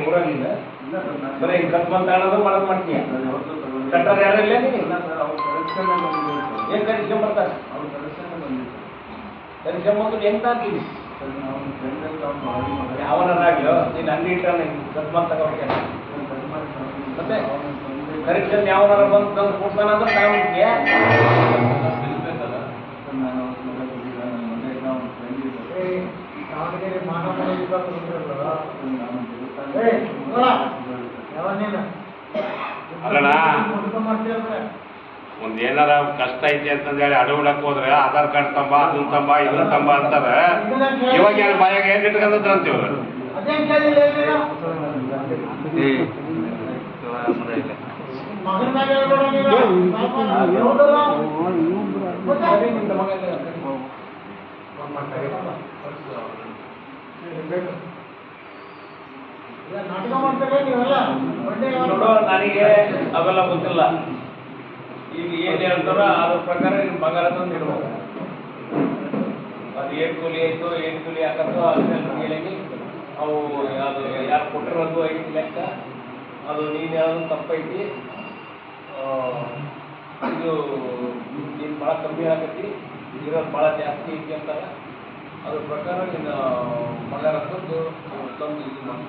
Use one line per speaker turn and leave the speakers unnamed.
ಊರಾಗಿಂದ ಬರೀ ಕತ್ಮಂತ ಅನ್ನೋದು ಮಾಡೋದು ಮಾಡ್ತೀಯ ಕಟ್ಟರ್ ಯಾರು ಇಲ್ಲ ಏನ್ ಕರಿಸ್ಕೊಂಬರ್ತಾರೆ ಕರಿಸ್ಕೊಂಬಂದು ಹೆಂಗ್ ತಾಂತೀವಿ ಯಾವನಾಗ್ಲೋ ನೀನು ಅಂಗಡಿ ಇಟ್ಟ ಕತ್ಮಂತ ತಗೋಕೆ ಮತ್ತೆ ಕರಿಸ್ಕೊಂಡು ಯಾವನಾರ ಬಂದು ತಂದು ಕೊಡ್ತಾನಂದ್ರೆ ನಮಗೆ
ಅಲ್ಲಣ್ಣ ಒಂದ್ ಏನಾರ ಕಷ್ಟ ಐತಿ ಅಂತಂದೇಳಿ ಅಡವಿಡಕ್ ಹೋದ್ರೆ ಆಧಾರ್ ಕಾರ್ಡ್ ತಂಬ ಅದನ್ನ ತಂಬ ಇದನ್ನ ತಂಬ ಅಂತಾರೆ. ಇವಾಗ ಏನ್ ಬಾಯಾಗ ಏನ್ ಇಟ್ಕೊಂಡ್ರ ಅಂತೀವ
ನೋಡೋ ನನಗೆ ಅವೆಲ್ಲ ಗೊತ್ತಿಲ್ಲ. ಈಗ ಏನ್ ಹೇಳ್ತಾರೋ ಅದ್ರ ಪ್ರಕಾರ ನಿನ್ ಬಂಗಾರ ತಂದು ಇಡ್ಬೇಕು. ಅದು ಏನ್ ಕೂಲಿ ಆಯ್ತು ಏನ್ ಕೂಲಿ ಹಾಕತ್ತೋ ಅದನ್ನ ಹೇಳಿ ಅವು ಅದು ಯಾರು ಕೊಟ್ಟಿರೋದು ಐತಿ ಲೆಕ್ಕ ಅದು ನೀನ್ ಯಾವ್ದು ತಪ್ಪೈತಿ ಇದು ನೀನ್ ಭಾಳ ಕಮ್ಮಿ ಆಗತ್ತಿ ಇರೋದು ಭಾಳ ಜಾಸ್ತಿ ಐತಿ ಅಂತಾರ. ಅದ್ರ ಪ್ರಕಾರ ನೀನು ಬಂಗಾರ ತಂದು ಇದು ಮಾಡಿ